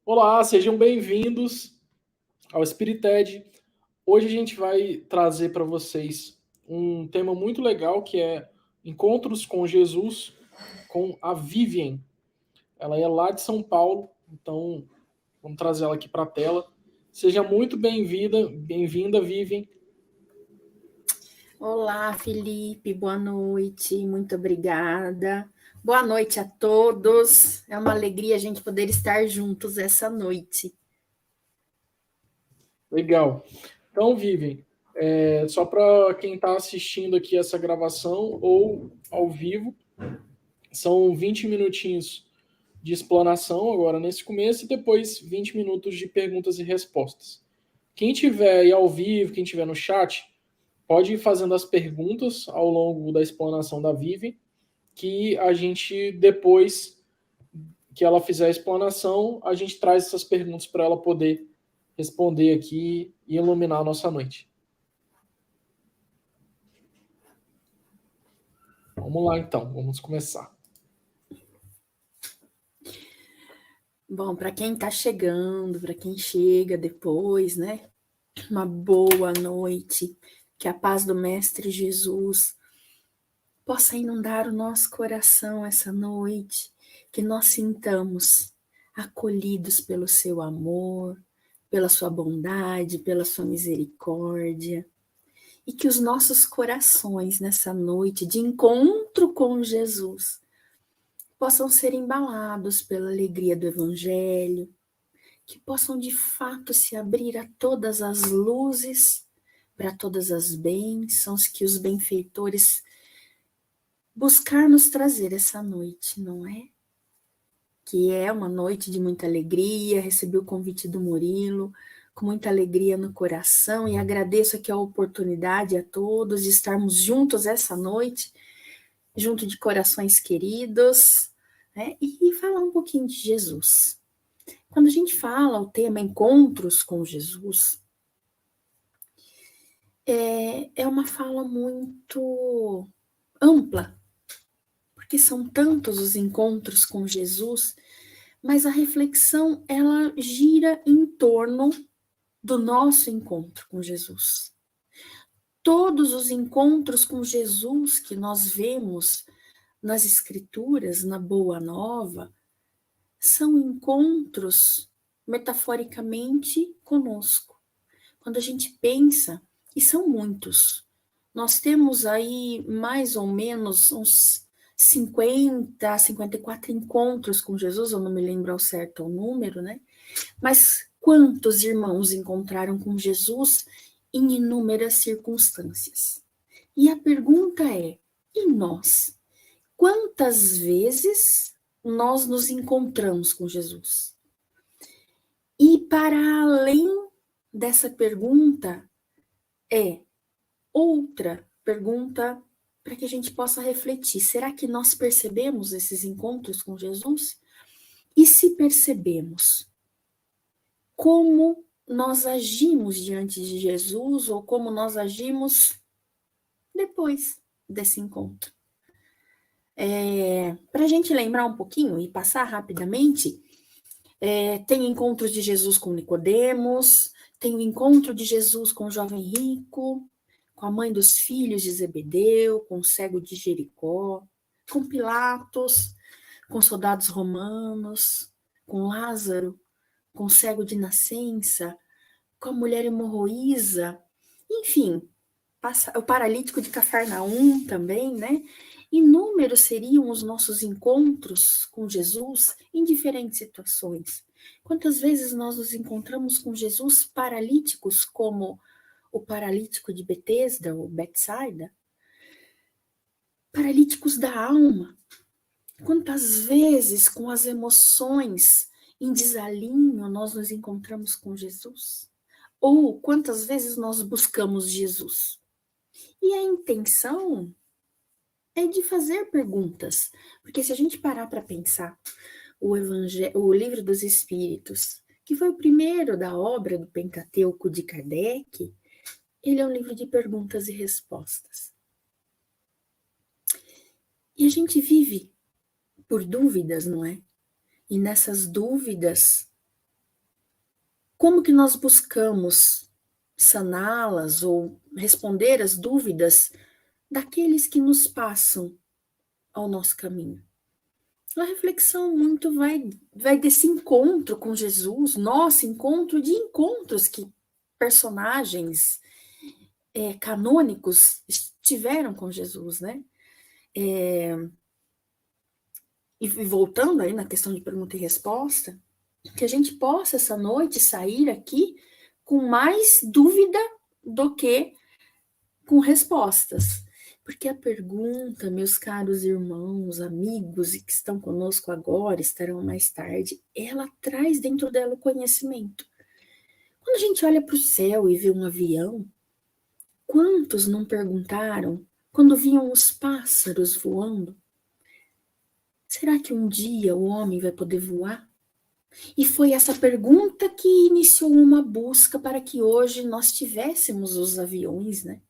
Olá, sejam bem-vindos ao Spirited. Hoje a gente vai trazer para vocês um tema muito legal que é Encontros com Jesus com a Vivian. Ela é lá de São Paulo, então vamos trazer ela aqui para a tela. Seja muito bem-vinda, Vivian. Olá, Felipe, boa noite, muito obrigada. Boa noite a todos. É uma alegria a gente poder estar juntos essa noite. Legal. Então, Vivian, só para quem está assistindo aqui essa gravação ou ao vivo, são 20 minutinhos de explanação agora nesse começo e depois 20 minutos de perguntas e respostas. Quem tiver aí ao vivo, quem tiver no chat, pode ir fazendo as perguntas ao longo da explanação da Vivi, que a gente, depois que ela fizer a explanação, a gente traz essas perguntas para ela poder responder aqui e iluminar a nossa noite. Vamos lá então, vamos começar. Bom, para quem está chegando, para quem chega depois, né? Uma boa noite. Que a paz do Mestre Jesus possa inundar o nosso coração essa noite, que nós sintamos acolhidos pelo seu amor, pela sua bondade, pela sua misericórdia, e que os nossos corações nessa noite de encontro com Jesus possam ser embalados pela alegria do Evangelho, que possam de fato se abrir a todas as luzes, para todas as bênçãos que os benfeitores buscar nos trazer essa noite, não é? Que é uma noite de muita alegria. Recebi o convite do Murilo com muita alegria no coração e agradeço aqui a oportunidade a todos de estarmos juntos essa noite, junto de corações queridos, né? E falar um pouquinho de Jesus. Quando a gente fala o tema Encontros com Jesus, é uma fala muito ampla, porque são tantos os encontros com Jesus, mas a reflexão, ela gira em torno do nosso encontro com Jesus. Todos os encontros com Jesus que nós vemos nas Escrituras, na Boa Nova, são encontros metaforicamente conosco. Quando a gente pensa, e são muitos, nós temos aí mais ou menos uns 50, 54 encontros com Jesus, eu não me lembro ao certo o número, né? Mas quantos irmãos encontraram com Jesus em inúmeras circunstâncias? E a pergunta é, e nós? Quantas vezes nós nos encontramos com Jesus? E para além dessa pergunta, outra pergunta para que a gente possa refletir. Será que nós percebemos esses encontros com Jesus? E se percebemos, como nós agimos diante de Jesus ou como nós agimos depois desse encontro? Para a gente lembrar um pouquinho e passar rapidamente, tem encontros de Jesus com Nicodemos, tem o encontro de Jesus com o jovem rico, com a mãe dos filhos de Zebedeu, com o cego de Jericó, com Pilatos, com soldados romanos, com Lázaro, com o cego de nascença, com a mulher hemorroísa, enfim, o paralítico de Cafarnaum também, né? Inúmeros seriam os nossos encontros com Jesus em diferentes situações. Quantas vezes nós nos encontramos com Jesus paralíticos, como o paralítico de Betesda, ou Betsaida? Paralíticos da alma. Quantas vezes, com as emoções em desalinho, nós nos encontramos com Jesus? Ou quantas vezes nós buscamos Jesus? E a intenção é de fazer perguntas, porque se a gente parar para pensar, o Livro dos Espíritos, que foi o primeiro da obra do Pentateuco de Kardec, ele é um livro de perguntas e respostas. E a gente vive por dúvidas, não é? E nessas dúvidas, como que nós buscamos saná-las ou responder às dúvidas daqueles que nos passam ao nosso caminho? A reflexão muito vai desse encontro com Jesus, nosso encontro de encontros que personagens canônicos tiveram com Jesus, né? E voltando aí na questão de pergunta e resposta, que a gente possa essa noite sair aqui com mais dúvida do que com respostas. Porque a pergunta, meus caros irmãos, amigos e que estão conosco agora, estarão mais tarde, ela traz dentro dela o conhecimento. Quando a gente olha para o céu e vê um avião, quantos não perguntaram quando viam os pássaros voando? Será que um dia o homem vai poder voar? E foi essa pergunta que iniciou uma busca para que hoje nós tivéssemos os aviões, né?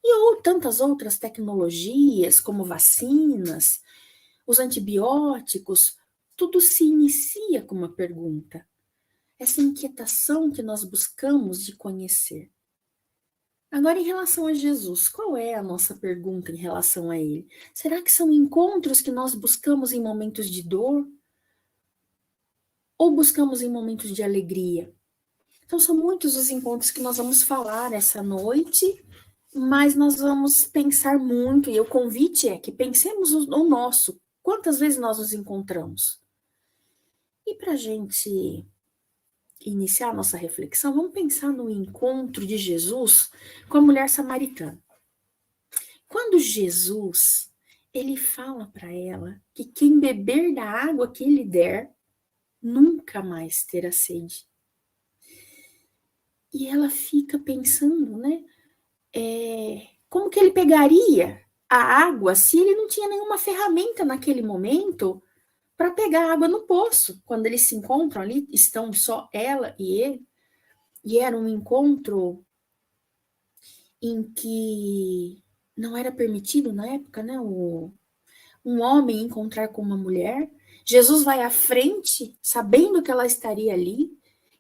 E ou tantas outras tecnologias, como vacinas, os antibióticos, tudo se inicia com uma pergunta. Essa inquietação que nós buscamos de conhecer. Agora, em relação a Jesus, qual é a nossa pergunta em relação a ele? Será que são encontros que nós buscamos em momentos de dor? Ou buscamos em momentos de alegria? Então, são muitos os encontros que nós vamos falar essa noite, mas nós vamos pensar muito, e o convite é que pensemos no nosso. Quantas vezes nós nos encontramos? E para a gente iniciar a nossa reflexão, vamos pensar no encontro de Jesus com a mulher samaritana. Quando Jesus, ele fala para ela que quem beber da água que ele der, nunca mais terá sede. E ela fica pensando, né? Como que ele pegaria a água se ele não tinha nenhuma ferramenta naquele momento para pegar água no poço? Quando eles se encontram ali, estão só ela e ele, e era um encontro em que não era permitido na época, né? Um homem encontrar com uma mulher. Jesus vai à frente, sabendo que ela estaria ali,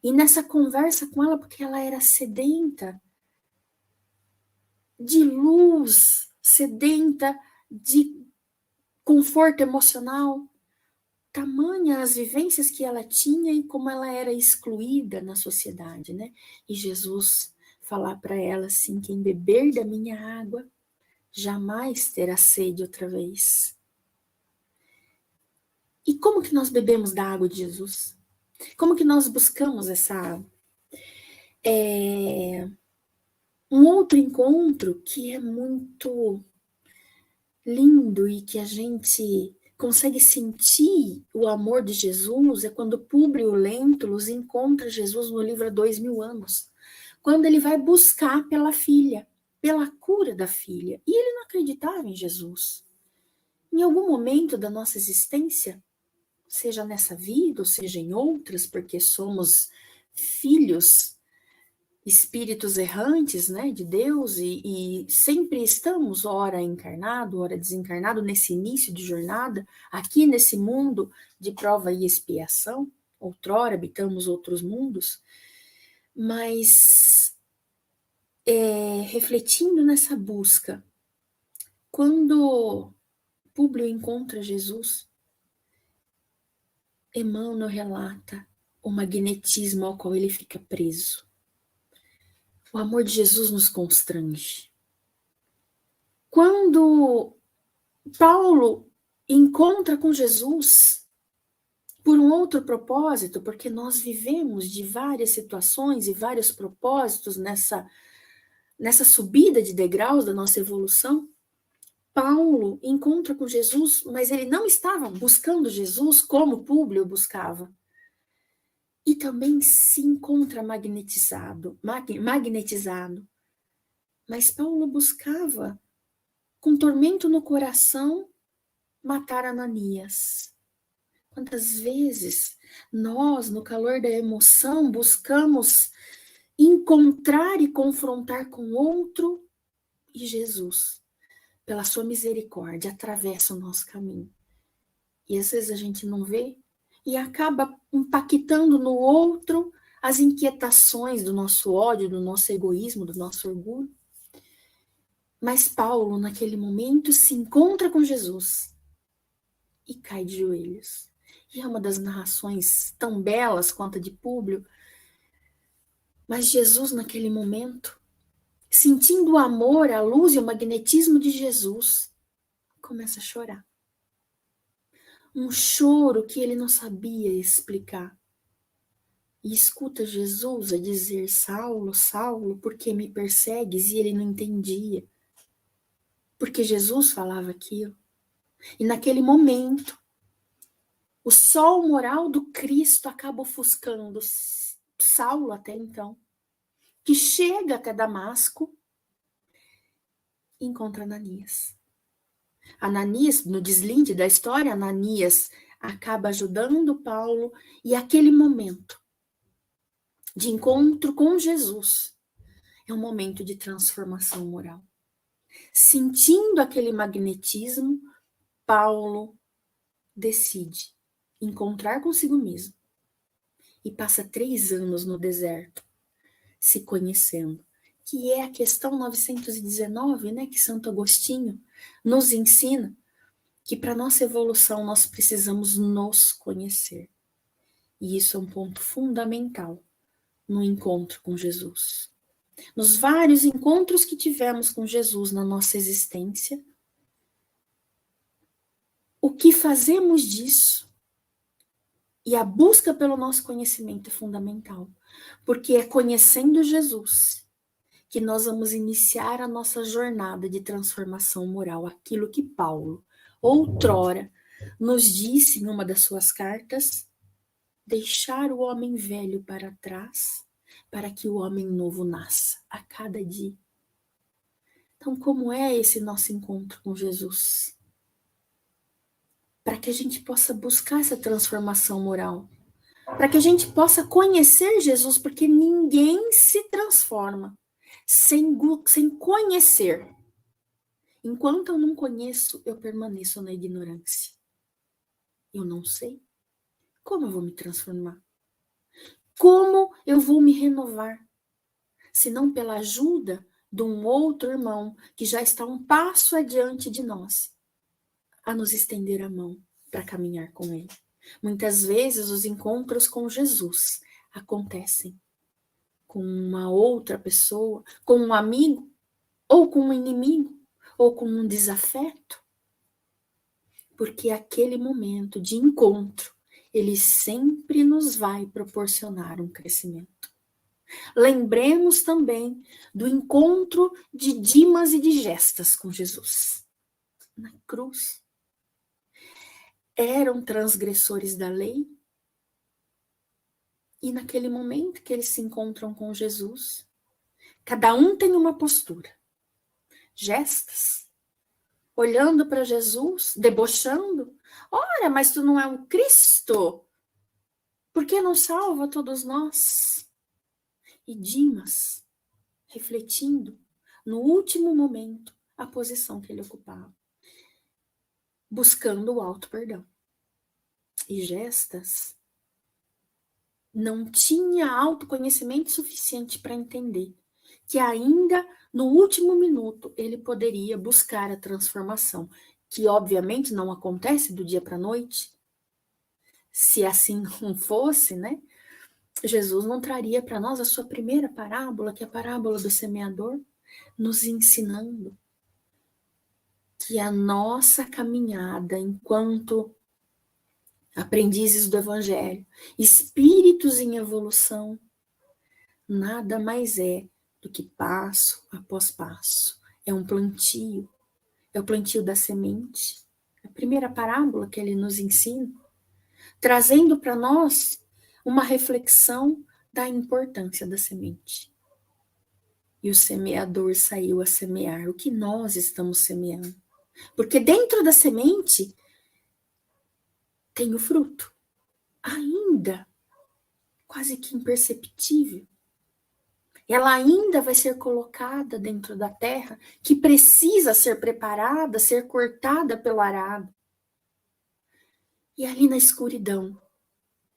e nessa conversa com ela, porque ela era sedenta de luz, sedenta de conforto emocional, tamanha as vivências que ela tinha e como ela era excluída na sociedade, né? E Jesus falar para ela assim: quem beber da minha água jamais terá sede outra vez. E como que nós bebemos da água de Jesus? Como que nós buscamos essa água? Um outro encontro que é muito lindo e que a gente consegue sentir o amor de Jesus é quando Públio Lentulus encontra Jesus no livro há 2000 anos, quando ele vai buscar pela filha, pela cura da filha, e ele não acreditava em Jesus. Em algum momento da nossa existência, seja nessa vida ou seja em outras, porque somos filhos, espíritos errantes, né, de Deus, e sempre estamos, ora encarnado, ora desencarnado, nesse início de jornada, aqui nesse mundo de prova e expiação. Outrora habitamos outros mundos, mas refletindo nessa busca, quando Públio encontra Jesus, Emmanuel relata o magnetismo ao qual ele fica preso. O amor de Jesus nos constrange. Quando Paulo encontra com Jesus por um outro propósito, porque nós vivemos de várias situações e vários propósitos nessa subida de degraus da nossa evolução, Paulo encontra com Jesus, mas ele não estava buscando Jesus como Públio buscava. E também se encontra magnetizado. Mas Paulo buscava, com tormento no coração, matar Ananias. Quantas vezes nós, no calor da emoção, buscamos encontrar e confrontar com outro, e Jesus, pela sua misericórdia, atravessa o nosso caminho. E às vezes a gente não vê e acaba impactando no outro as inquietações do nosso ódio, do nosso egoísmo, do nosso orgulho. Mas Paulo, naquele momento, se encontra com Jesus e cai de joelhos. E é uma das narrações tão belas quanto a de Públio. Mas Jesus, naquele momento, sentindo o amor, a luz e o magnetismo de Jesus, começa a chorar. Um choro que ele não sabia explicar. E escuta Jesus a dizer: Saulo, Saulo, por que me persegues? E ele não entendia. Porque Jesus falava aquilo. E naquele momento, o sol moral do Cristo acaba ofuscando Saulo até então, que chega até Damasco e encontra Ananias. Ananias, no deslinde da história, Ananias acaba ajudando Paulo, e aquele momento de encontro com Jesus é um momento de transformação moral. Sentindo aquele magnetismo, Paulo decide encontrar consigo mesmo e passa 3 anos no deserto se conhecendo, que é a questão 919, né, que Santo Agostinho nos ensina, que para nossa evolução nós precisamos nos conhecer. E isso é um ponto fundamental no encontro com Jesus. Nos vários encontros que tivemos com Jesus na nossa existência, o que fazemos disso? E a busca pelo nosso conhecimento é fundamental, porque é conhecendo Jesus que nós vamos iniciar a nossa jornada de transformação moral, aquilo que Paulo, outrora, nos disse em uma das suas cartas: deixar o homem velho para trás, para que o homem novo nasça a cada dia. Então, como é esse nosso encontro com Jesus? Para que a gente possa buscar essa transformação moral, para que a gente possa conhecer Jesus, porque ninguém se transforma sem conhecer. Enquanto eu não conheço, eu permaneço na ignorância. Eu não sei. Como eu vou me transformar? Como eu vou me renovar? Se não pela ajuda de um outro irmão que já está um passo adiante de nós, a nos estender a mão para caminhar com ele. Muitas vezes os encontros com Jesus acontecem com uma outra pessoa, com um amigo, ou com um inimigo, ou com um desafeto. Porque aquele momento de encontro, ele sempre nos vai proporcionar um crescimento. Lembremos também do encontro de Dimas e de Gestas com Jesus na cruz. Eram transgressores da lei, e naquele momento que eles se encontram com Jesus, cada um tem uma postura. Gestas, olhando para Jesus, debochando: ora, mas tu não é um Cristo? Por que não salva todos nós? E Dimas, refletindo no último momento a posição que ele ocupava, buscando o alto perdão. E Gestas não tinha autoconhecimento suficiente para entender que ainda no último minuto ele poderia buscar a transformação, que obviamente não acontece do dia para a noite. Se assim não fosse, né? Jesus não traria para nós a sua primeira parábola, que é a parábola do semeador, nos ensinando que a nossa caminhada enquanto aprendizes do Evangelho, espíritos em evolução, nada mais é do que passo após passo. É um plantio, é o plantio da semente. A primeira parábola que ele nos ensina, trazendo para nós uma reflexão da importância da semente. E o semeador saiu a semear o que nós estamos semeando. Porque dentro da semente tem o fruto, ainda quase que imperceptível. Ela ainda vai ser colocada dentro da terra, que precisa ser preparada, ser cortada pelo arado. E ali na escuridão,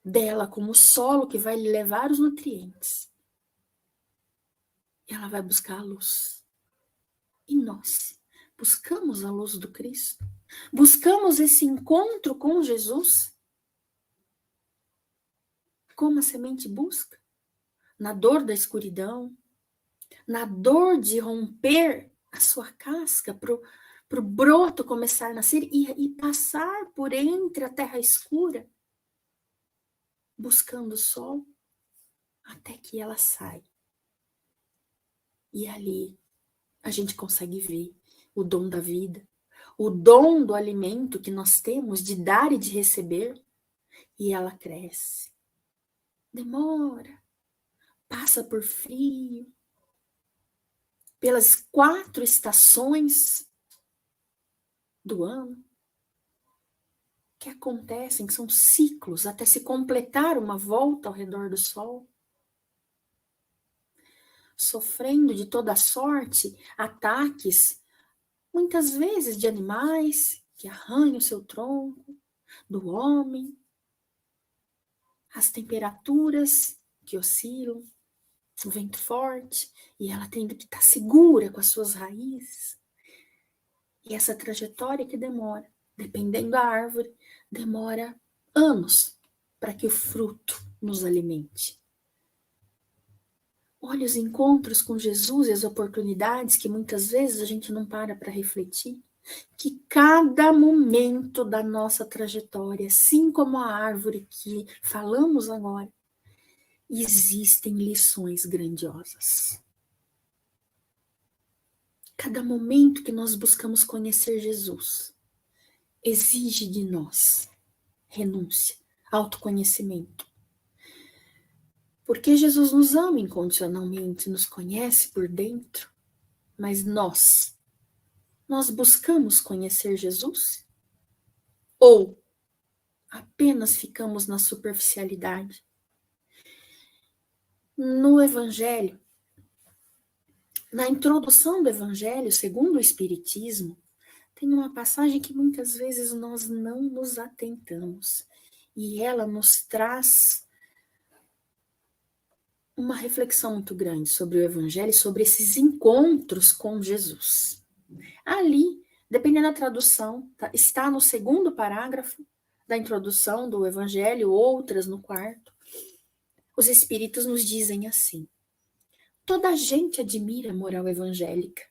dela como solo que vai lhe levar os nutrientes. Ela vai buscar a luz. E nós buscamos a luz do Cristo? Buscamos esse encontro com Jesus? Como a semente busca? Na dor da escuridão, na dor de romper a sua casca para o broto começar a nascer e passar por entre a terra escura, buscando o sol, até que ela sai. E ali a gente consegue ver o dom da vida, o dom do alimento que nós temos de dar e de receber, e ela cresce. Demora, passa por frio, pelas 4 estações do ano, que acontecem, que são ciclos, até se completar uma volta ao redor do Sol. Sofrendo de toda sorte, ataques, muitas vezes de animais que arranham o seu tronco, do homem, as temperaturas que oscilam, o vento forte, e ela tendo que estar segura com as suas raízes. E essa trajetória que demora, dependendo da árvore, demora anos para que o fruto nos alimente. Olha os encontros com Jesus e as oportunidades que muitas vezes a gente não para refletir. Que cada momento da nossa trajetória, assim como a árvore que falamos agora, existem lições grandiosas. Cada momento que nós buscamos conhecer Jesus exige de nós renúncia, autoconhecimento. Porque Jesus nos ama incondicionalmente, nos conhece por dentro, mas nós buscamos conhecer Jesus? Ou apenas ficamos na superficialidade? No Evangelho, na introdução do Evangelho, segundo o Espiritismo, tem uma passagem que muitas vezes nós não nos atentamos. E ela nos traz uma reflexão muito grande sobre o Evangelho, sobre esses encontros com Jesus. Ali, dependendo da tradução, está no 2º parágrafo da introdução do Evangelho, outras no 4º. Os Espíritos nos dizem assim: toda a gente admira a moral evangélica.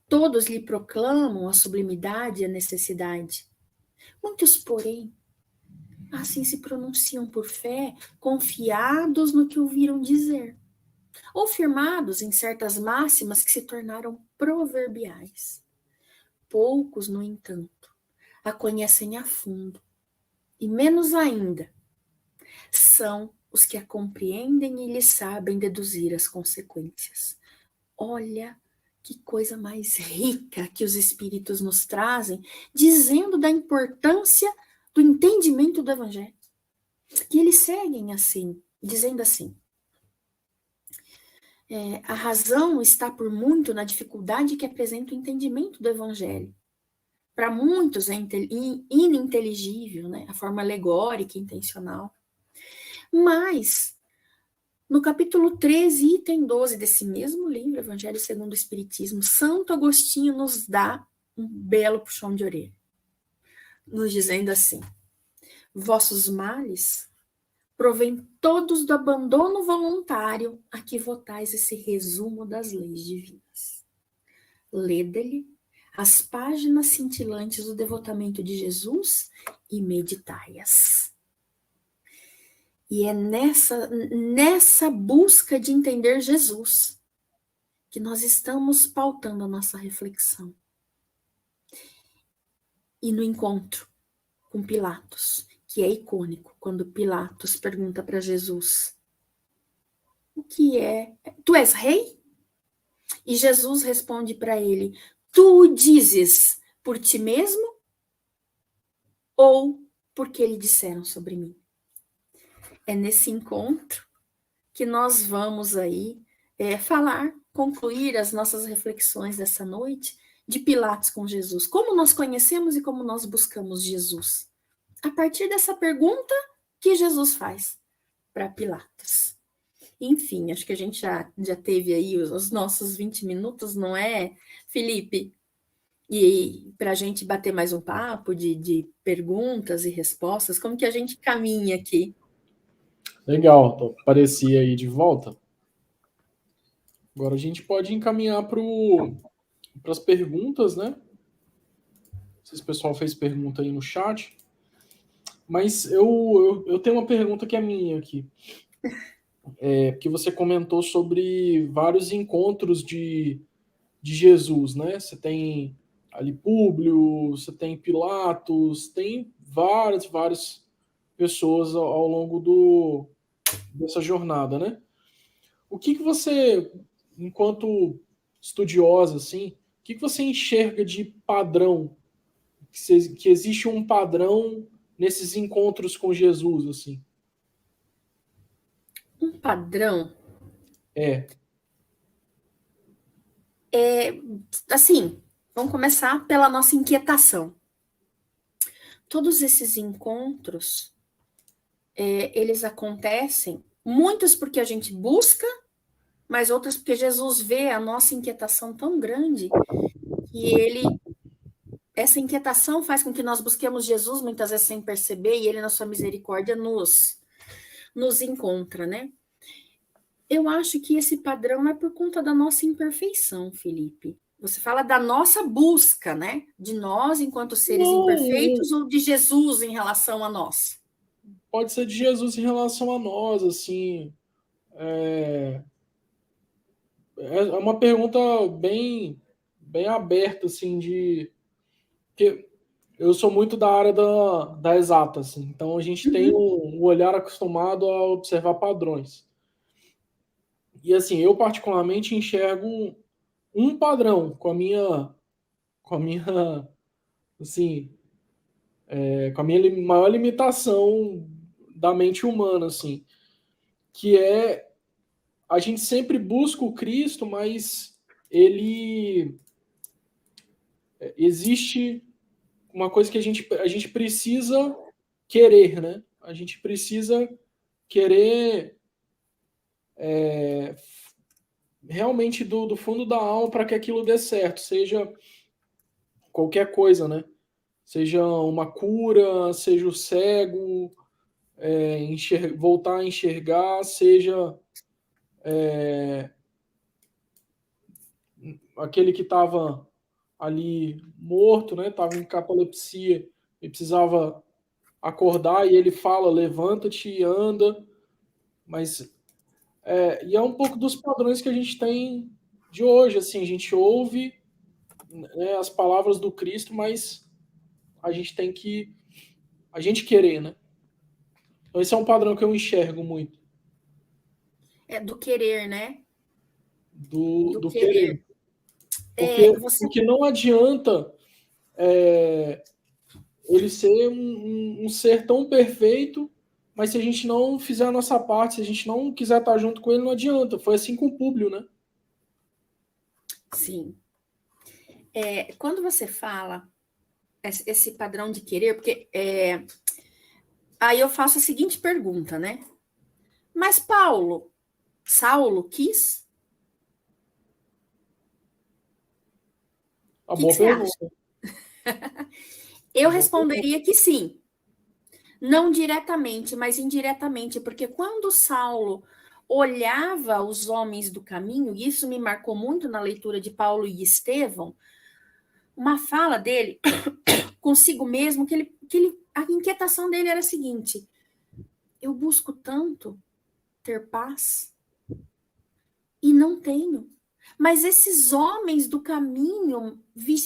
Todos lhe proclamam a sublimidade e a necessidade. Muitos, porém, assim se pronunciam por fé, confiados no que ouviram dizer, ou firmados em certas máximas que se tornaram proverbiais. Poucos, no entanto, a conhecem a fundo, e menos ainda são os que a compreendem e lhe sabem deduzir as consequências. Olha que coisa mais rica que os Espíritos nos trazem, dizendo da importância do entendimento do Evangelho. E eles seguem assim, dizendo assim: a razão está por muito na dificuldade que apresenta o entendimento do Evangelho. Para muitos é ininteligível, né? A forma alegórica e intencional. Mas, no capítulo 13, item 12 desse mesmo livro, Evangelho segundo o Espiritismo, Santo Agostinho nos dá um belo puxão de orelha, nos dizendo assim: vossos males provém todos do abandono voluntário a que votais esse resumo das leis divinas. Lede-lhe as páginas cintilantes do devotamento de Jesus e meditai-as. E é nessa busca de entender Jesus que nós estamos pautando a nossa reflexão. E no encontro com Pilatos, que é icônico, quando Pilatos pergunta para Jesus: o que é? Tu és rei? E Jesus responde para ele: tu o dizes por ti mesmo ou porque lhe disseram sobre mim? É nesse encontro que nós vamos aí concluir as nossas reflexões dessa noite de Pilatos com Jesus. Como nós conhecemos e como nós buscamos Jesus? A partir dessa pergunta que Jesus faz para Pilatos? Enfim, acho que a gente já teve aí os nossos 20 minutos, não é, Felipe? E para a gente bater mais um papo de perguntas e respostas, como que a gente caminha aqui? Legal, então, apareci aí de volta. Agora a gente pode encaminhar para as perguntas, né? Não sei se o pessoal fez pergunta aí no chat. Mas eu tenho uma pergunta que é minha aqui. Porque você comentou sobre vários encontros de Jesus, né? Você tem ali Públio, você tem Pilatos, tem várias pessoas ao longo dessa jornada, né? O que você, enquanto estudiosa, assim, o que você enxerga de padrão? Que existe um padrão nesses encontros com Jesus, assim? Um padrão É, assim, vamos começar pela nossa inquietação. Todos esses encontros, eles acontecem, muitos porque a gente busca, mas outros porque Jesus vê a nossa inquietação tão grande que essa inquietação faz com que nós busquemos Jesus muitas vezes sem perceber e ele na sua misericórdia nos encontra, né? Eu acho que esse padrão é por conta da nossa imperfeição, Felipe. Você fala da nossa busca, né? De nós enquanto seres não, imperfeitos ou de Jesus em relação a nós? pode ser de Jesus em relação a nós, assim. É, é uma pergunta bem aberta, assim, de que eu sou muito da área da exata, assim. Então a gente tem Uhum. um olhar acostumado a observar padrões. E assim, eu particularmente enxergo um padrão com a minha, assim, com a minha maior limitação da mente humana, assim, que é a gente sempre busca o Cristo, mas ele existe uma coisa que a gente precisa querer, né? A gente precisa querer realmente do fundo da alma para que aquilo dê certo, seja qualquer coisa, né? Seja uma cura, seja o cego, voltar a enxergar, seja aquele que estava ali morto, né? Estava em catalepsia e precisava acordar e ele fala, levanta-te e anda, mas e é um pouco dos padrões que a gente tem de hoje, assim, a gente ouve, né, as palavras do Cristo, mas a gente tem que a gente querer, né? Então esse é um padrão que eu enxergo muito É do querer, né? do, Do do querer. querer, Você porque não adianta ele ser um ser tão perfeito, mas se a gente não fizer a nossa parte, se a gente não quiser estar junto com ele, não adianta. Foi assim com o Públio, né? sim. Quando você fala esse padrão de querer, porque aí eu faço a seguinte pergunta, né? Mas Saulo quis? A O que boa você acha? pergunta. A Eu boa pergunta. responderia que sim. Não diretamente, mas indiretamente, porque quando Saulo olhava os homens do caminho, e isso me marcou muito na leitura de Paulo e Estevão, uma fala dele consigo mesmo, a inquietação dele era a seguinte: eu busco tanto ter paz e não tenho. Mas esses homens do caminho,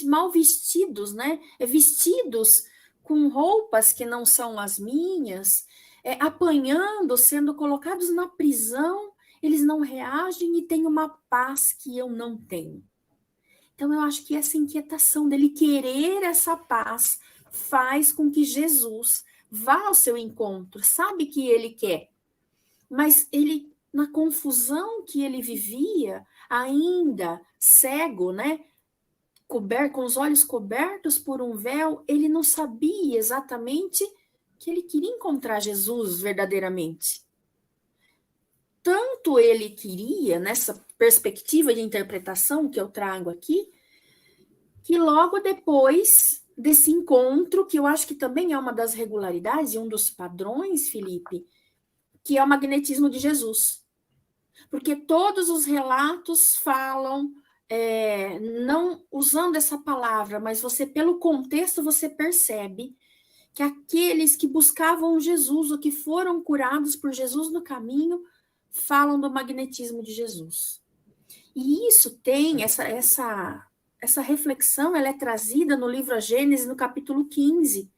mal vestidos, né? Vestidos com roupas que não são as minhas, apanhando, sendo colocados na prisão, eles não reagem e têm uma paz que eu não tenho. Então, eu acho que essa inquietação dele querer essa paz faz com que Jesus vá ao seu encontro, sabe que ele quer, mas ele, na confusão que ele vivia, ainda cego, né? Com os olhos cobertos por um véu, ele não sabia exatamente que ele queria encontrar Jesus verdadeiramente. Tanto ele queria, nessa perspectiva de interpretação que eu trago aqui, que logo depois desse encontro, que eu acho que também é uma das regularidades e um dos padrões, Felipe, que é o magnetismo de Jesus. Porque todos os relatos falam, não usando essa palavra, mas você, pelo contexto, você percebe que aqueles que buscavam Jesus ou que foram curados por Jesus no caminho, falam do magnetismo de Jesus. E isso tem, essa reflexão, ela é trazida no livro A Gênesis, no capítulo 15,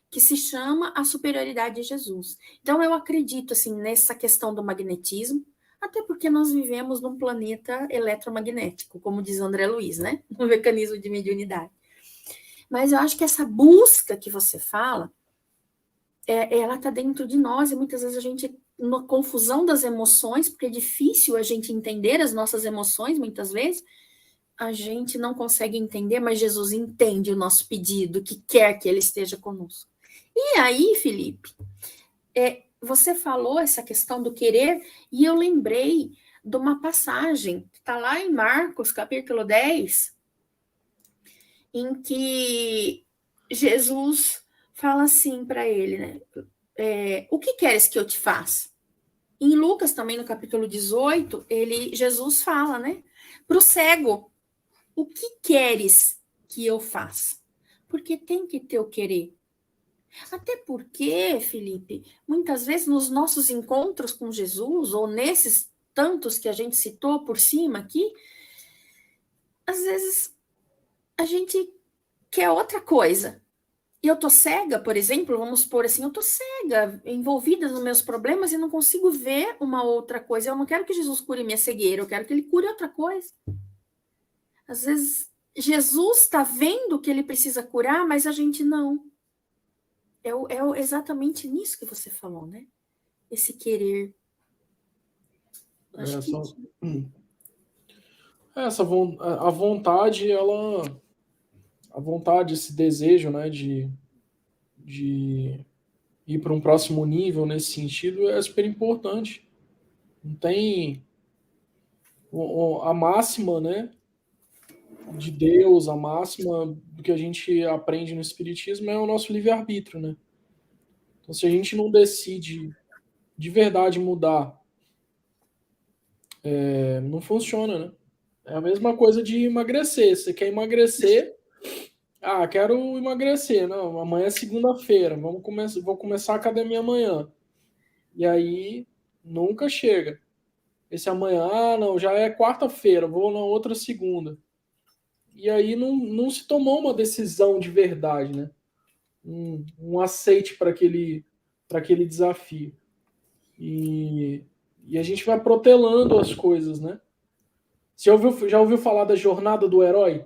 que se chama A Superioridade de Jesus. Então, eu acredito, assim, nessa questão do magnetismo, até porque nós vivemos num planeta eletromagnético, como diz André Luiz, né? No mecanismo de mediunidade. Mas eu acho que essa busca que você fala, ela está dentro de nós, e muitas vezes a gente, na confusão das emoções, porque é difícil a gente entender as nossas emoções, muitas vezes, a gente não consegue entender, mas Jesus entende o nosso pedido, que quer que ele esteja conosco. E aí, Felipe, você falou essa questão do querer, e eu lembrei de uma passagem, que está lá em Marcos, capítulo 10, em que Jesus fala assim para ele, né? O que queres que eu te faça? Em Lucas, também no capítulo 18, Jesus fala, né? Para o cego, o que queres que eu faça? Porque tem que ter o querer. Até porque, Felipe, muitas vezes nos nossos encontros com Jesus, ou nesses tantos que a gente citou por cima aqui, às vezes a gente quer outra coisa. E eu tô cega, por exemplo, vamos supor assim, eu tô cega, envolvida nos meus problemas e não consigo ver uma outra coisa. Eu não quero que Jesus cure minha cegueira, eu quero que ele cure outra coisa. Às vezes, Jesus está vendo que ele precisa curar, mas a gente não. É exatamente nisso que você falou, né? Esse querer. Acho que... a vontade, a vontade, esse desejo, né, de ir para um próximo nível nesse sentido é super importante. Não tem a máxima, né, de Deus, a máxima do que a gente aprende no Espiritismo é o nosso livre-arbítrio, né? Então, se a gente não decide de verdade mudar, não funciona, né? É a mesma coisa de emagrecer. Você quer emagrecer? Ah, quero emagrecer. Não, amanhã é segunda-feira. Vou começar a academia amanhã. E aí nunca chega. Esse amanhã, não, já é quarta-feira, vou na outra segunda. E aí não se tomou uma decisão de verdade, né? Um aceite para aquele desafio. E a gente vai protelando as coisas, né? Você já ouviu falar da jornada do herói?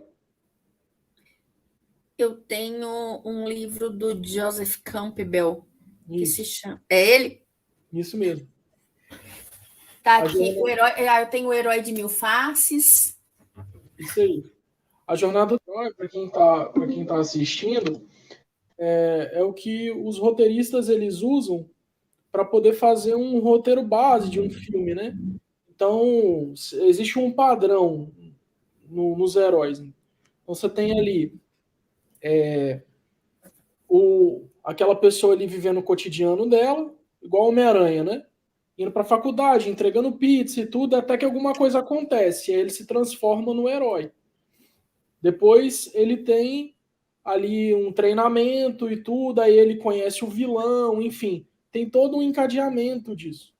Eu tenho um livro do Joseph Campbell, que se Isso, chama... É ele? isso mesmo. Tá A aqui, jornada... o herói, eu tenho o Herói de Mil Faces. Isso aí. A jornada do herói, para quem tá assistindo, é o que os roteiristas eles usam para poder fazer um roteiro base de um filme, né? Então, existe um padrão nos heróis. Então, você tem ali aquela pessoa ali vivendo o cotidiano dela, igual Homem-Aranha, né? Indo para a faculdade, entregando pizza e tudo, até que alguma coisa acontece, e aí ele se transforma no herói. Depois ele tem ali um treinamento e tudo, aí ele conhece o vilão, enfim, tem todo um encadeamento disso.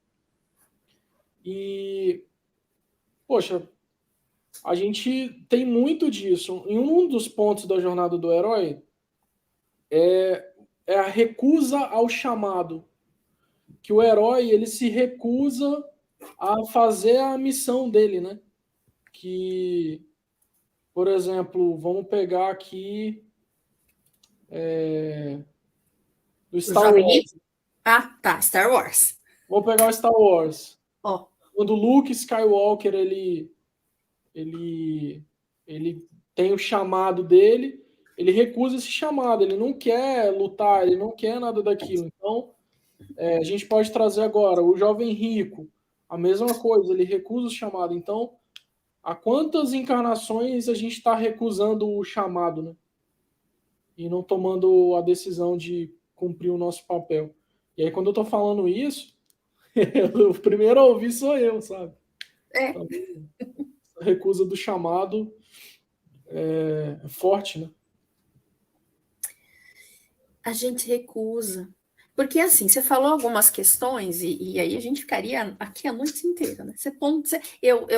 E, poxa, a gente tem muito disso. E um dos pontos da jornada do herói é a recusa ao chamado. Que o herói ele se recusa a fazer a missão dele, né? Que, por exemplo, vamos pegar aqui do O Star Jovem Wars. Nerd? Ah, tá, Star Wars. Vamos pegar o Star Wars. Ó, Quando o Luke Skywalker ele tem o chamado dele ele recusa esse chamado, ele não quer lutar, ele não quer nada daquilo. Então, a gente pode trazer agora o jovem rico, a mesma coisa, ele recusa o chamado. Então, há quantas encarnações a gente está recusando o chamado, né? E não tomando a decisão de cumprir o nosso papel. E aí, quando eu estou falando isso, o primeiro a ouvir sou eu, sabe? Então, a recusa do chamado é forte, né? A gente recusa. Porque, assim, você falou algumas questões, e aí a gente ficaria aqui a noite inteira, né?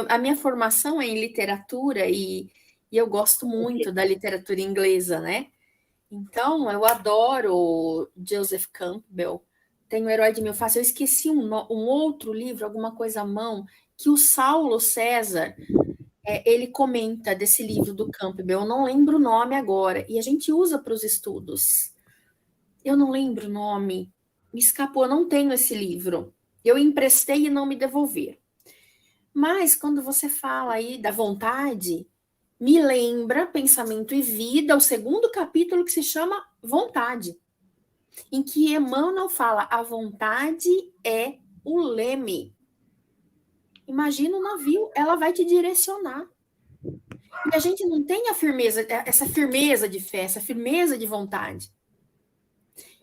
A minha formação é em literatura e eu gosto muito da literatura inglesa, né? Então, eu adoro Joseph Campbell. Tem o Herói de Mil Faces. Eu esqueci um outro livro, alguma coisa à mão, que o Saulo César, ele comenta desse livro do Campbell. Eu não lembro o nome agora. E a gente usa para os estudos. Eu não lembro o nome. Me escapou, eu não tenho esse livro. Eu emprestei e não me devolver. Mas quando você fala aí da vontade, me lembra Pensamento e Vida, o segundo capítulo que se chama Vontade, em que Emmanuel fala: a vontade é o leme. Imagina o navio, ela vai te direcionar. E a gente não tem a firmeza, essa firmeza de fé, essa firmeza de vontade.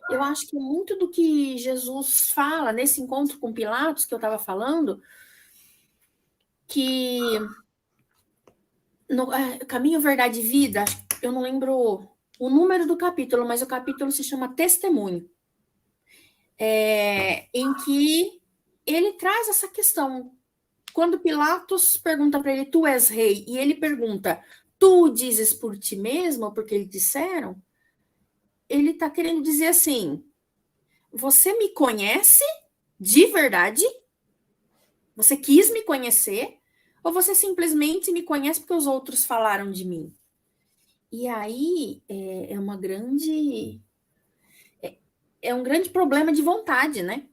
Eu acho que muito do que Jesus fala nesse encontro com Pilatos, que eu estava falando, que no Caminho, Verdade e Vida, eu não lembro o número do capítulo, mas o capítulo se chama Testemunho, em que ele traz essa questão. Quando Pilatos pergunta para ele: tu és rei? E ele pergunta: tu o dizes por ti mesmo, porque eles disseram? Ele está querendo dizer assim: você me conhece de verdade? Você quis me conhecer? Ou você simplesmente me conhece porque os outros falaram de mim? E aí é um grande problema de vontade, né?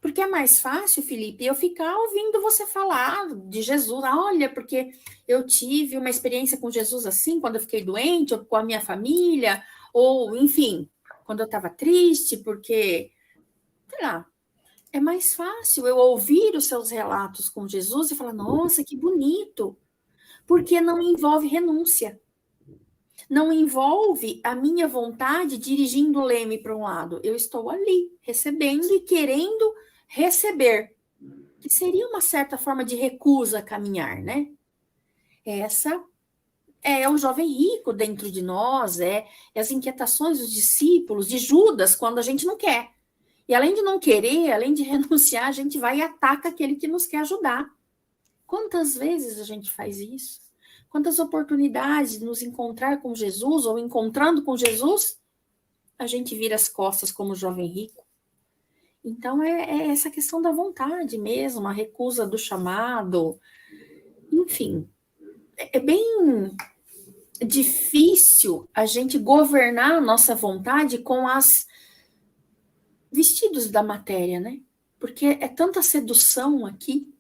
Porque é mais fácil, Felipe, eu ficar ouvindo você falar de Jesus. Olha, porque eu tive uma experiência com Jesus assim, quando eu fiquei doente, ou com a minha família, ou, enfim, quando eu estava triste, porque, sei lá, é mais fácil eu ouvir os seus relatos com Jesus e falar: nossa, que bonito, porque não envolve renúncia. Não envolve a minha vontade dirigindo o leme para um lado. Eu estou ali, recebendo e querendo receber, que seria uma certa forma de recusa a caminhar, né? Essa é o jovem rico dentro de nós, as inquietações dos discípulos, de Judas, quando a gente não quer. E além de não querer, além de renunciar, a gente vai e ataca aquele que nos quer ajudar. Quantas vezes a gente faz isso? Quantas oportunidades de nos encontrar com Jesus ou encontrando com Jesus, a gente vira as costas como jovem rico. Então, é essa questão da vontade mesmo, a recusa do chamado. Enfim, é bem difícil a gente governar a nossa vontade com as vestidos da matéria, né? Porque é tanta sedução aqui,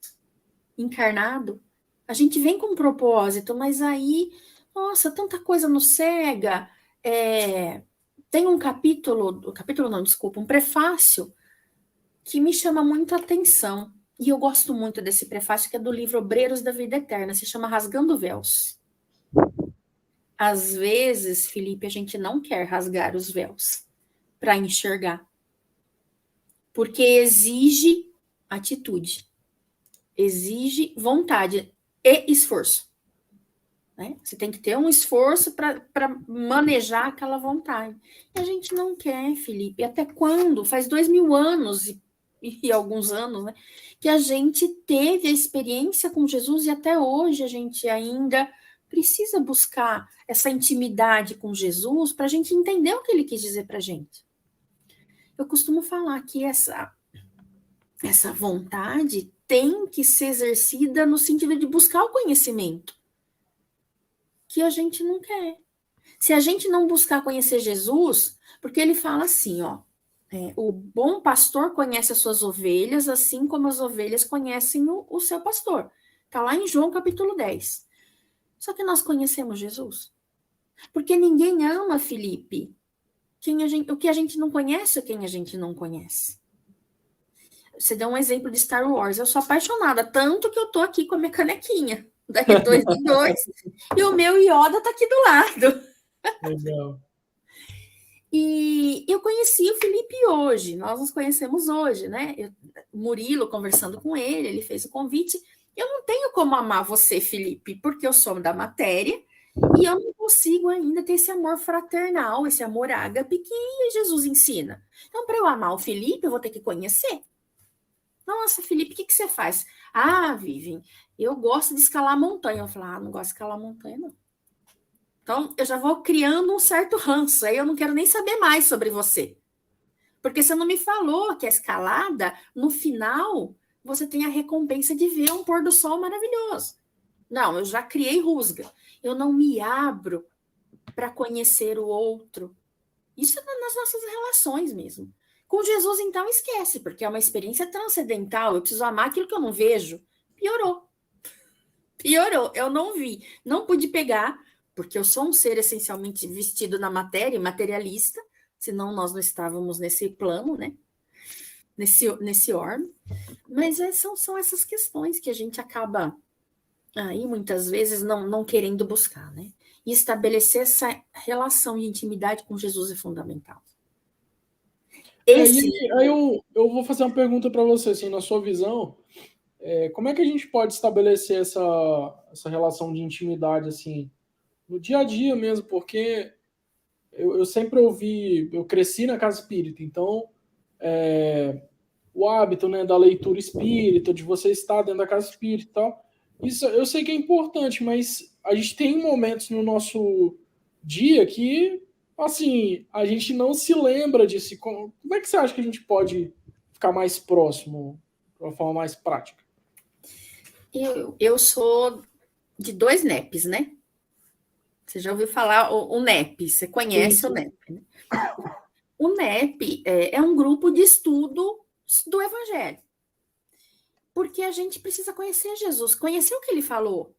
encarnado. A gente vem com um propósito, mas aí, nossa, tanta coisa nos cega. Tem um capítulo não, desculpa, um prefácio que me chama muito a atenção. E eu gosto muito desse prefácio, que é do livro Obreiros da Vida Eterna, se chama Rasgando Véus. Às vezes, Felipe, a gente não quer rasgar os véus para enxergar, porque exige atitude, exige vontade e esforço. Né? Você tem que ter um esforço para manejar aquela vontade. E a gente não quer, Felipe. Até quando? Faz 2000 anos e alguns anos, né, que a gente teve a experiência com Jesus e até hoje a gente ainda precisa buscar essa intimidade com Jesus para a gente entender o que ele quis dizer para a gente. Eu costumo falar que essa vontade tem que ser exercida no sentido de buscar o conhecimento, que a gente não quer. Se a gente não buscar conhecer Jesus, porque ele fala assim, ó, o bom pastor conhece as suas ovelhas, assim como as ovelhas conhecem o seu pastor. Está lá em João capítulo 10. Só que nós conhecemos Jesus. Porque ninguém ama, Felipe, o que a gente não conhece ou quem a gente não conhece. Você deu um exemplo de Star Wars. Eu sou apaixonada, tanto que eu tô aqui com a minha canequinha, daqui 2 em 2, e o meu Yoda tá aqui do lado. Legal. E eu conheci o Felipe hoje, nós nos conhecemos hoje, né? Murilo, conversando com ele fez o convite. Eu não tenho como amar você, Felipe, porque eu sou da matéria e eu não consigo ainda ter esse amor fraternal, esse amor ágape que Jesus ensina. Então, para eu amar o Felipe, eu vou ter que conhecer. Nossa, Felipe, o que você faz? Ah, Vivian, eu gosto de escalar montanha. Eu falo, não gosto de escalar montanha, não. Então, eu já vou criando um certo ranço. Aí eu não quero nem saber mais sobre você. Porque você não me falou que a escalada, no final, você tem a recompensa de ver um pôr do sol maravilhoso. Não, eu já criei rusga. Eu não me abro para conhecer o outro. Isso é nas nossas relações mesmo. Com Jesus, então, esquece, porque é uma experiência transcendental. Eu preciso amar aquilo que eu não vejo. Piorou. Piorou. Eu não vi. Não pude pegar, porque eu sou um ser essencialmente vestido na matéria, materialista, senão nós não estávamos nesse plano, né? Nesse orbe. Mas são essas questões que a gente acaba aí, muitas vezes, não querendo buscar, né? E estabelecer essa relação de intimidade com Jesus é fundamental. Aí eu vou fazer uma pergunta para você, assim, na sua visão, como é que a gente pode estabelecer essa relação de intimidade, assim, no dia a dia mesmo? Porque eu sempre ouvi, eu cresci na casa espírita, então o hábito, né, da leitura espírita, de você estar dentro da casa espírita e tal, isso eu sei que é importante, mas a gente tem momentos no nosso dia que, assim, a gente não se lembra disso. Como é que você acha que a gente pode ficar mais próximo, de uma forma mais prática? Eu sou de 2 NEPs, né? Você já ouviu falar o NEP? Você Sim, conhece o sim. NEP, né? O NEP é um grupo de estudo do Evangelho. Porque a gente precisa conhecer Jesus, conhecer o que ele falou.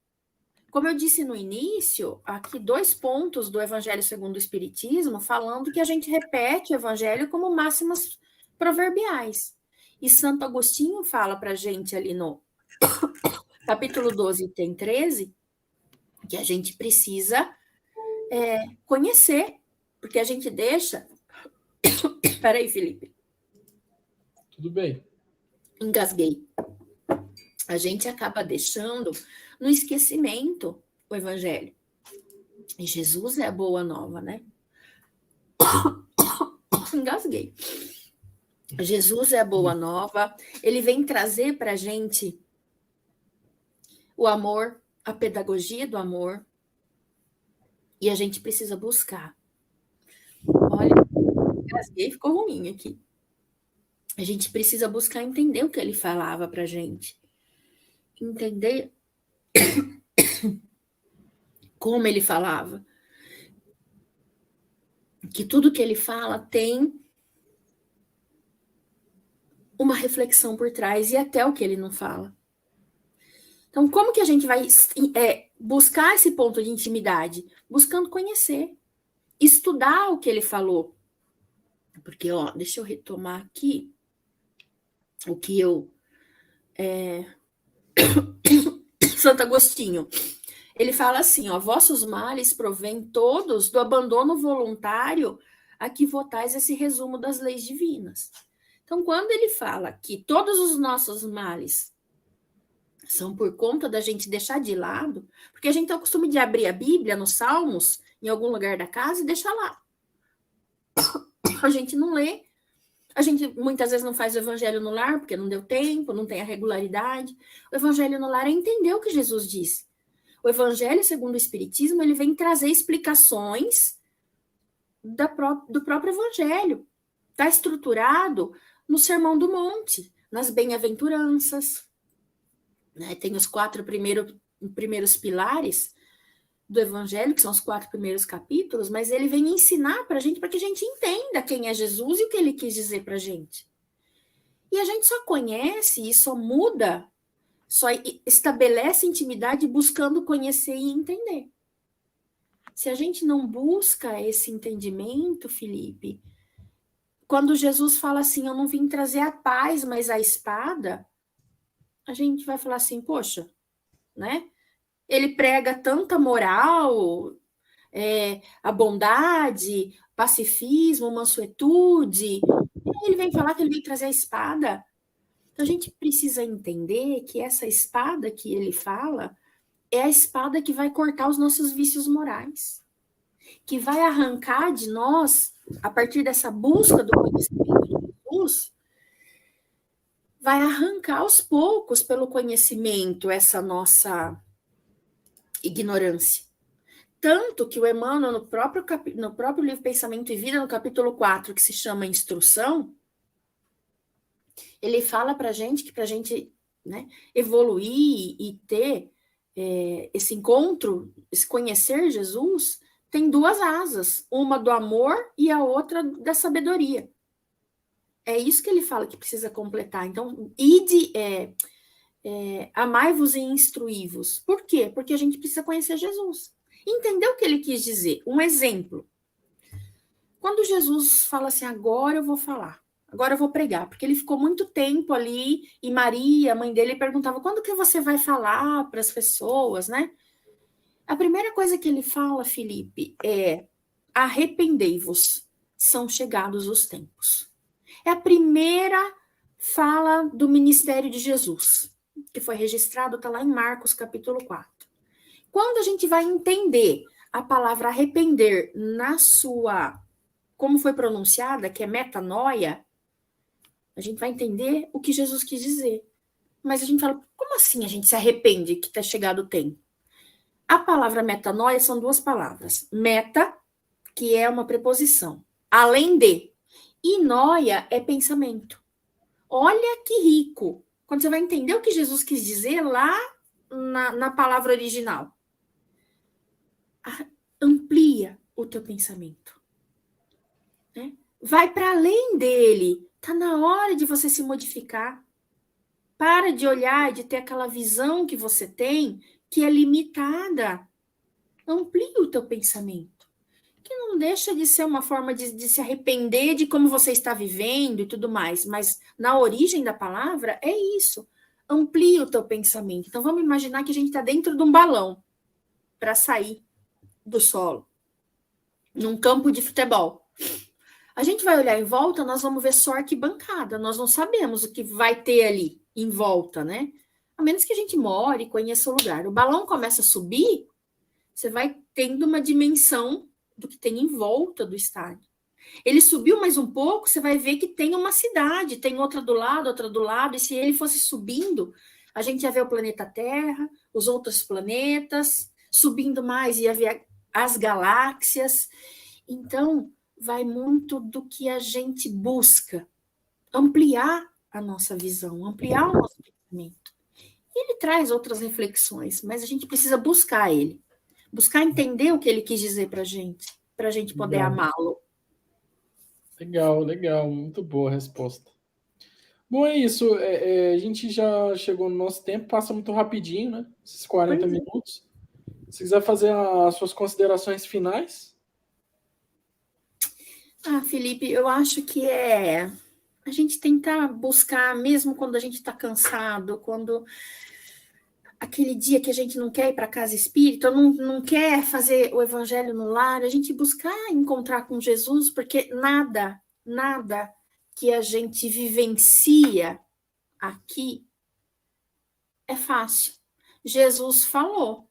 Como eu disse no início, aqui 2 pontos do Evangelho segundo o Espiritismo, falando que a gente repete o Evangelho como máximas proverbiais. E Santo Agostinho fala para a gente ali no capítulo 12, item 13, que a gente precisa conhecer, porque a gente deixa. Peraí, Felipe. Tudo bem. Engasguei. A gente acaba deixando no esquecimento o Evangelho. E Jesus é a boa nova, né? Engasguei. Jesus é a boa nova. Ele vem trazer para a gente o amor, a pedagogia do amor. E a gente precisa buscar. Olha, engasguei, ficou ruim aqui. A gente precisa buscar entender o que ele falava para a gente. Entender como ele falava. Que tudo que ele fala tem uma reflexão por trás e até o que ele não fala. Então, como que a gente vai buscar esse ponto de intimidade? Buscando conhecer, estudar o que ele falou. Porque, ó, deixa eu retomar aqui o que eu... Santo Agostinho, ele fala assim, ó, vossos males provêm todos do abandono voluntário a que votais esse resumo das leis divinas. Então, quando ele fala que todos os nossos males são por conta da gente deixar de lado, porque a gente tem o costume de abrir a Bíblia nos Salmos, em algum lugar da casa, e deixar lá. A gente não lê, a gente muitas vezes não faz o evangelho no lar, porque não deu tempo, não tem a regularidade. O evangelho no lar é entender o que Jesus disse. O evangelho, segundo o Espiritismo, ele vem trazer explicações do próprio evangelho. Está estruturado no Sermão do Monte, nas bem-aventuranças. Né? Tem os 4 primeiros pilares do Evangelho, que são os 4 primeiros capítulos, mas ele vem ensinar para que a gente entenda quem é Jesus e o que ele quis dizer para a gente. E a gente só conhece e só muda, só estabelece intimidade buscando conhecer e entender. Se a gente não busca esse entendimento, Felipe, quando Jesus fala assim, eu não vim trazer a paz, mas a espada, a gente vai falar assim, poxa, né? Ele prega tanta moral, a bondade, pacifismo, mansuetude, e aí ele vem falar que ele vem trazer a espada. Então a gente precisa entender que essa espada que ele fala é a espada que vai cortar os nossos vícios morais, que vai arrancar de nós, a partir dessa busca do conhecimento de Jesus, vai arrancar aos poucos, pelo conhecimento, essa nossa ignorância. Tanto que o Emmanuel, no próprio livro Pensamento e Vida, no capítulo 4, que se chama Instrução, ele fala para a gente, né, evoluir e ter esse encontro, esse conhecer Jesus, tem duas asas, uma do amor e a outra da sabedoria. É isso que ele fala que precisa completar. Então, amai-vos e instruí-vos. Por quê? Porque a gente precisa conhecer Jesus. Entender o que ele quis dizer. Um exemplo. Quando Jesus fala assim, agora eu vou falar, agora eu vou pregar, porque ele ficou muito tempo ali, e Maria, a mãe dele, perguntava, quando que você vai falar para as pessoas, né? A primeira coisa que ele fala, Felipe, é arrependei-vos, são chegados os tempos. É a primeira fala do ministério de Jesus, que foi registrado, está lá em Marcos, capítulo 4. Quando a gente vai entender a palavra arrepender na sua, como foi pronunciada, que é metanoia, a gente vai entender o que Jesus quis dizer. Mas a gente fala, como assim a gente se arrepende que está chegado o tempo? A palavra metanoia são duas palavras. Meta, que é uma preposição, além de. E noia é pensamento. Olha que rico. Quando você vai entender o que Jesus quis dizer lá na palavra original. Amplia o teu pensamento. Né? Vai para além dele. Está na hora de você se modificar. Para de olhar, de ter aquela visão que você tem, que é limitada. Amplie o teu pensamento. Que não deixa de ser uma forma de se arrepender de como você está vivendo e tudo mais. Mas na origem da palavra é isso. Amplie o teu pensamento. Então vamos imaginar que a gente está dentro de um balão para sair do solo. Num campo de futebol. A gente vai olhar em volta, nós vamos ver só arquibancada. Nós não sabemos o que vai ter ali em volta, né? A menos que a gente more e conheça o lugar. O balão começa a subir, você vai tendo uma dimensão do que tem em volta do estádio. Ele subiu mais um pouco, você vai ver que tem uma cidade, tem outra do lado, e se ele fosse subindo, a gente ia ver o planeta Terra, os outros planetas, subindo mais, ia ver as galáxias. Então, vai muito do que a gente busca, ampliar a nossa visão, ampliar o nosso pensamento. Ele traz outras reflexões, mas a gente precisa buscar ele, buscar entender o que ele quis dizer para a gente poder amá-lo. Legal, legal, muito boa a resposta. Bom, é isso. A gente já chegou no nosso tempo, passa muito rapidinho, né? Esses 40 minutos. Se quiser fazer as suas considerações finais. Felipe, eu acho que a gente tentar buscar, mesmo quando a gente está cansado, quando aquele dia que a gente não quer ir para casa espírita, não quer fazer o evangelho no lar, a gente buscar encontrar com Jesus, porque nada que a gente vivencia aqui é fácil. Jesus falou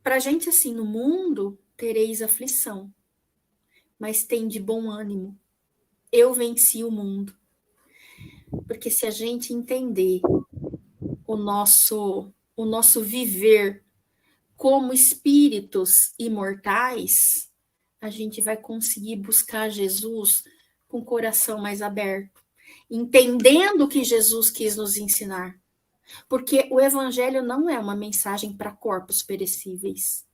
para a gente assim, no mundo tereis aflição, mas tem de bom ânimo. Eu venci o mundo. Porque se a gente entender o nosso viver como espíritos imortais, a gente vai conseguir buscar Jesus com o coração mais aberto, entendendo o que Jesus quis nos ensinar. Porque o evangelho não é uma mensagem para corpos perecíveis.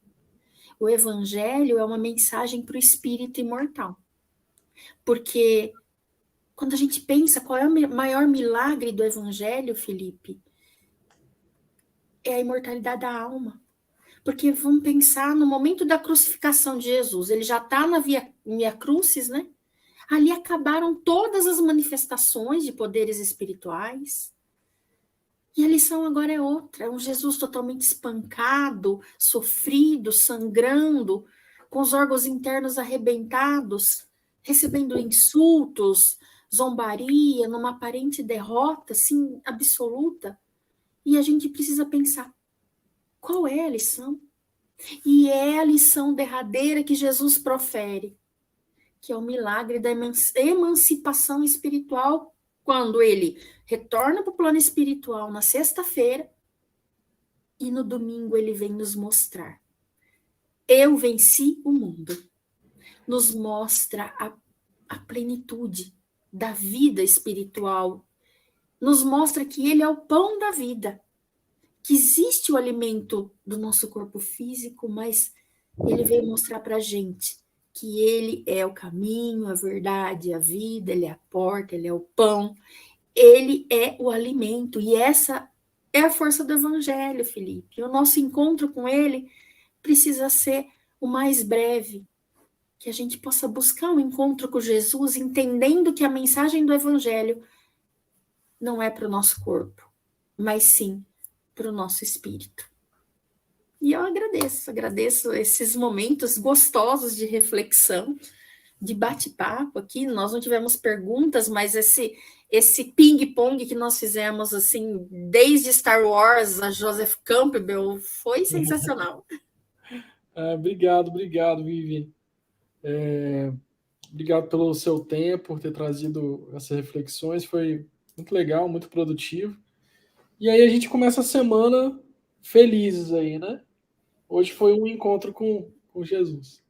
O evangelho é uma mensagem para o espírito imortal. Porque quando a gente pensa qual é o maior milagre do evangelho, Felipe, é a imortalidade da alma. Porque vamos pensar no momento da crucificação de Jesus, ele já está na Via Crucis, né? Ali acabaram todas as manifestações de poderes espirituais. E a lição agora é outra, é um Jesus totalmente espancado, sofrido, sangrando, com os órgãos internos arrebentados, recebendo insultos, zombaria, numa aparente derrota, assim, absoluta. E a gente precisa pensar, qual é a lição? E é a lição derradeira que Jesus profere, que é o milagre da emancipação espiritual, quando ele retorna para o plano espiritual na sexta-feira, e no domingo ele vem nos mostrar. Eu venci o mundo. Nos mostra a plenitude da vida espiritual. Nos mostra que ele é o pão da vida. Que existe o alimento do nosso corpo físico, mas ele veio mostrar para a gente que ele é o caminho, a verdade, a vida, ele é a porta, ele é o pão, ele é o alimento. E essa é a força do evangelho, Felipe. O nosso encontro com ele precisa ser o mais breve, que a gente possa buscar um encontro com Jesus, entendendo que a mensagem do evangelho não é para o nosso corpo, mas sim para o nosso espírito. E eu agradeço esses momentos gostosos de reflexão, de bate-papo aqui. Nós não tivemos perguntas, mas esse ping-pong que nós fizemos, assim, desde Star Wars a Joseph Campbell, foi sensacional. Obrigado, Vivi. Obrigado pelo seu tempo, por ter trazido essas reflexões. Foi muito legal, muito produtivo. E aí a gente começa a semana felizes aí, né? Hoje foi um encontro com Jesus.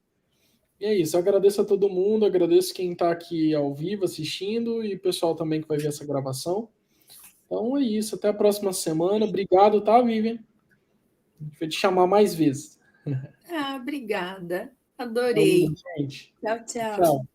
E é isso, eu agradeço a todo mundo, agradeço quem está aqui ao vivo assistindo e o pessoal também que vai ver essa gravação. Então é isso, até a próxima semana. Obrigado, tá, Vivian? A gente vai te chamar mais vezes. Obrigada. Adorei. Então, gente. Tchau, tchau. Tchau.